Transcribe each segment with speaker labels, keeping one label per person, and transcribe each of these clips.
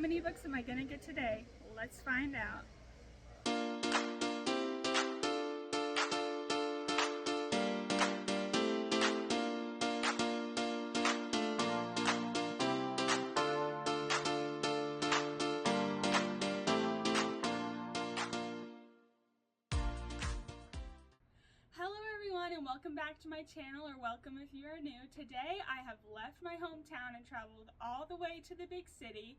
Speaker 1: many books am I going to get today? Let's find out. And welcome back to my channel, or welcome if you are new. Today I have left my hometown and traveled all the way to the big city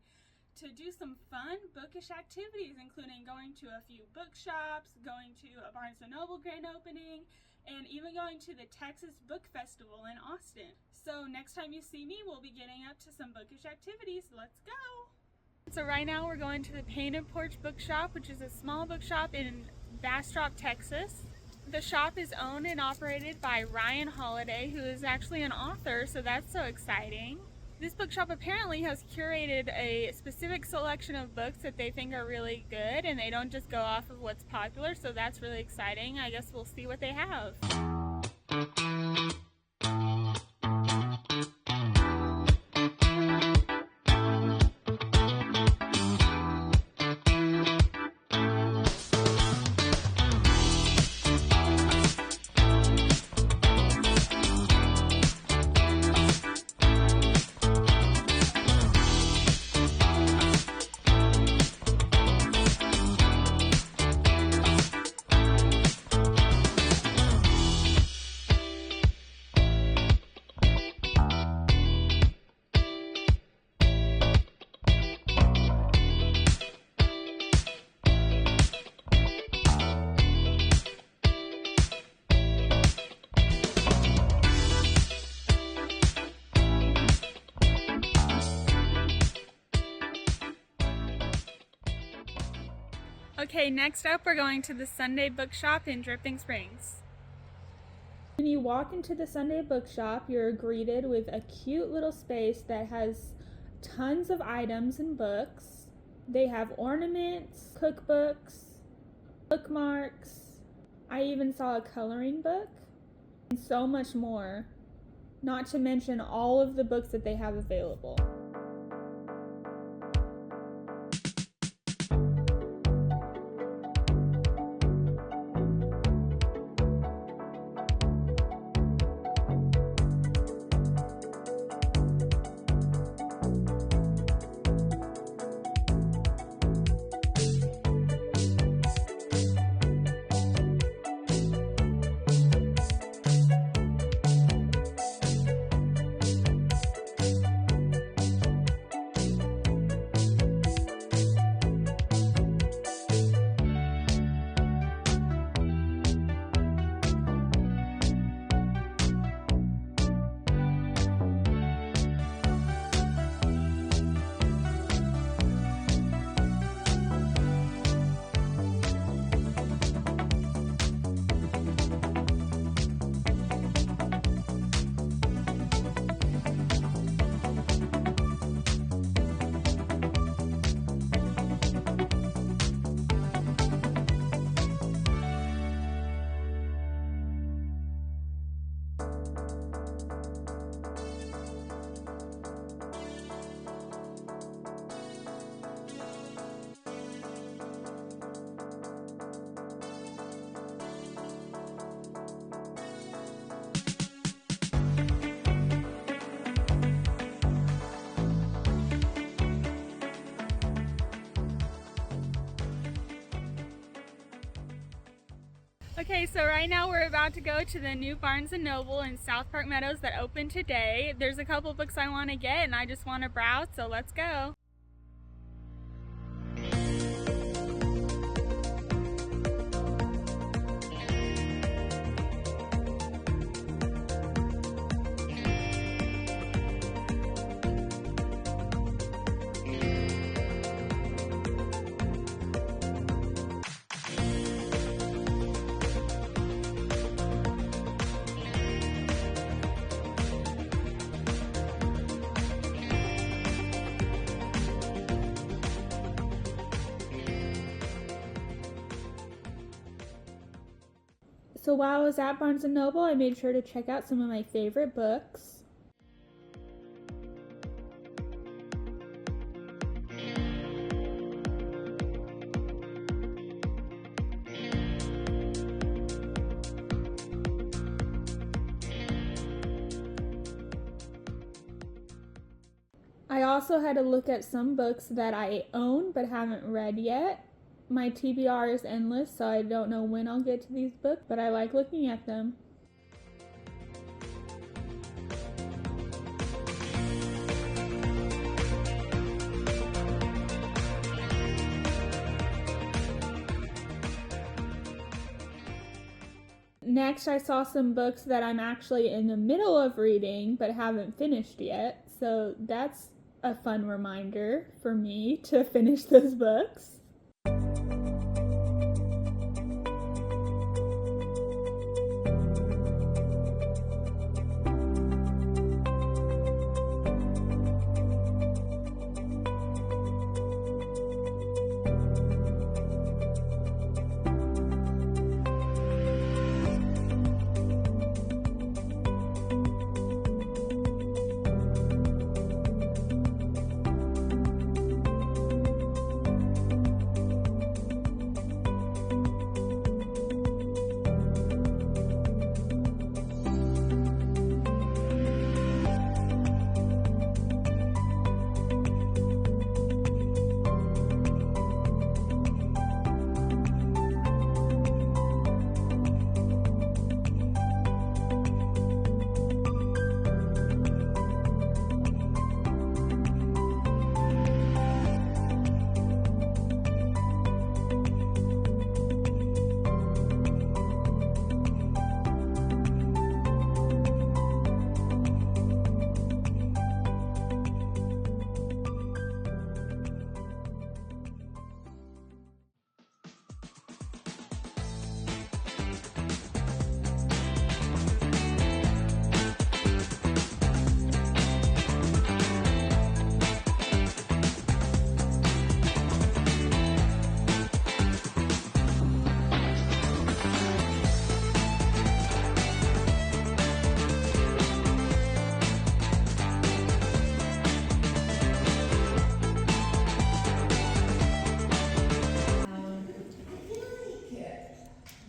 Speaker 1: to do some fun bookish activities, including going to a few bookshops, going to a Barnes & Noble grand opening, and even going to the Texas Book Festival in Austin. So next time you see me, we'll be getting up to some bookish activities. Let's go! So right now we're going to the Painted Porch Bookshop, which is a small bookshop in Bastrop, Texas. The shop is owned and operated by Ryan Holiday, who is actually an author, so that's so exciting. This bookshop apparently has curated a specific selection of books that they think are really good, and they don't just go off of what's popular, so that's really exciting. I guess we'll see what they have. Okay, next up we're going to the Sunday Bookshop in Dripping Springs. When you walk into the Sunday Bookshop, you're greeted with a cute little space that has tons of items and books. They have ornaments, cookbooks, bookmarks. I even saw a coloring book, and so much more. Not to mention all of the books that they have available. Okay, so right now we're about to go to the new Barnes & Noble in South Park Meadows that opened today. There's a couple books I want to get and I just want to browse, so let's go. So while I was at Barnes & Noble, I made sure to check out some of my favorite books. also had to look at some books that I own but haven't read yet. My TBR is endless, so I don't know when I'll get to these books, but I like looking at them. Next, I saw some books that I'm actually in the middle of reading but haven't finished yet, so that's a fun reminder for me to finish those books.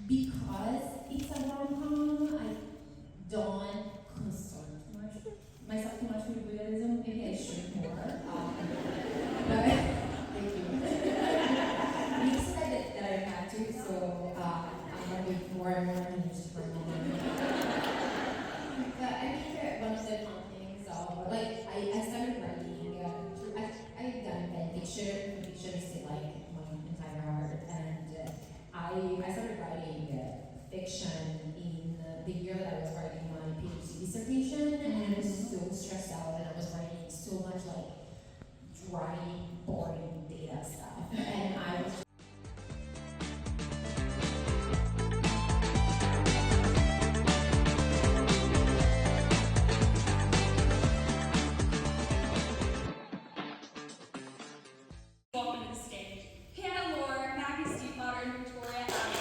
Speaker 2: Because it's a rom-com, I don't concern myself too much with realism. Maybe I should more. But thank you. You said that I had to, so I'm gonna be more and more interested for a moment. But I think one of the fun things, I started writing. I've done fan fiction. Fiction is still like my entire heart, and I started writing fiction in the year that I was writing my PhD dissertation, and I was so stressed out, and I was writing so much like dry, boring data stuff, and I was
Speaker 3: welcome to the stage. Hannah Lore, Maggie Steepotter, and Victoria Adams.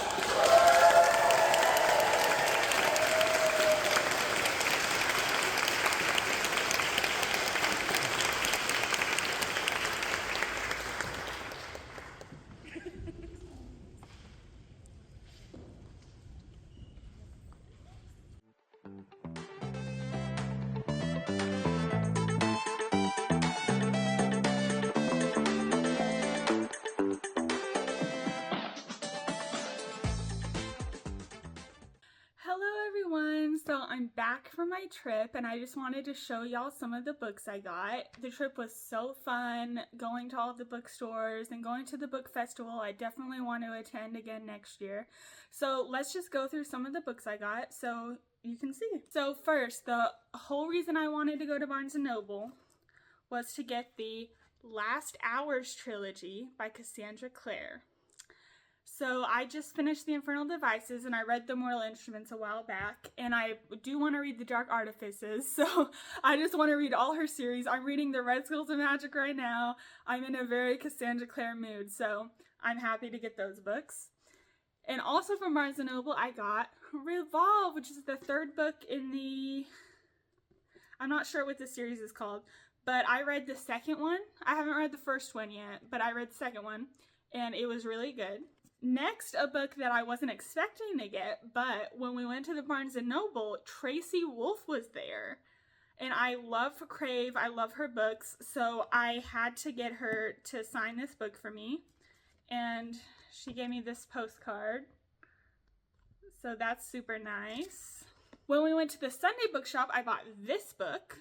Speaker 1: Hello everyone, so I'm back from my trip and I just wanted to show y'all some of the books I got. The trip was so fun, going to all the bookstores and going to the book festival. I definitely want to attend again next year. So let's just go through some of the books I got so you can see. So first, the whole reason I wanted to go to Barnes & Noble was to get the Last Hours trilogy by Cassandra Clare. So I just finished The Infernal Devices and I read The Mortal Instruments a while back, and I do want to read The Dark Artifices, so I just want to read all her series. I'm reading The Red Schools of Magic right now. I'm in a very Cassandra Clare mood, so I'm happy to get those books. And also from Barnes & Noble I got Revolve, which is the third book in the, I'm not sure what the series is called, but I read the second one. I haven't read the first one yet, but I read the second one and it was really good. Next, a book that I wasn't expecting to get, but when we went to the Barnes & Noble, Tracy Wolff was there. And I love Crave. I love her books. So I had to get her to sign this book for me. And she gave me this postcard. So that's super nice. When we went to the Sunday Bookshop, I bought this book,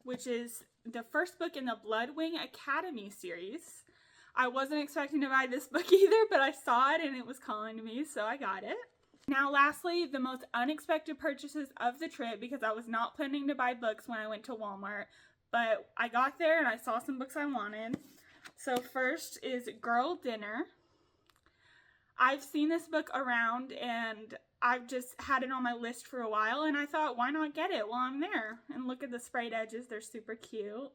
Speaker 1: which is the first book in the Bloodwing Academy series. I wasn't expecting to buy this book either, but I saw it and it was calling to me, so I got it. Now lastly, the most unexpected purchases of the trip, because I was not planning to buy books when I went to Walmart, but I got there and I saw some books I wanted. So first is Girl Dinner. I've seen this book around and I've just had it on my list for a while, and I thought, why not get it while I'm there? And look at the sprayed edges, they're super cute.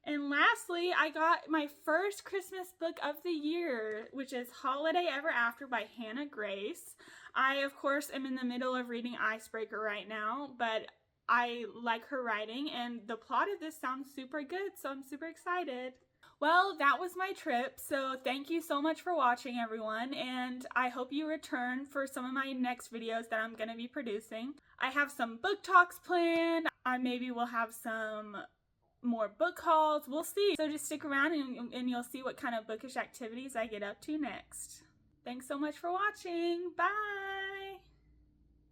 Speaker 1: And lastly, I got my first Christmas book of the year, which is Holiday Ever After by Hannah Grace. I, of course, am in the middle of reading Icebreaker right now, but I like her writing, and the plot of this sounds super good, so I'm super excited. Well, that was my trip, so thank you so much for watching, everyone, and I hope you return for some of my next videos that I'm going to be producing. I have some book talks planned. I maybe will have some more book hauls. We'll see. So just stick around and you'll see what kind of bookish activities I get up to next. Thanks so much for watching. Bye!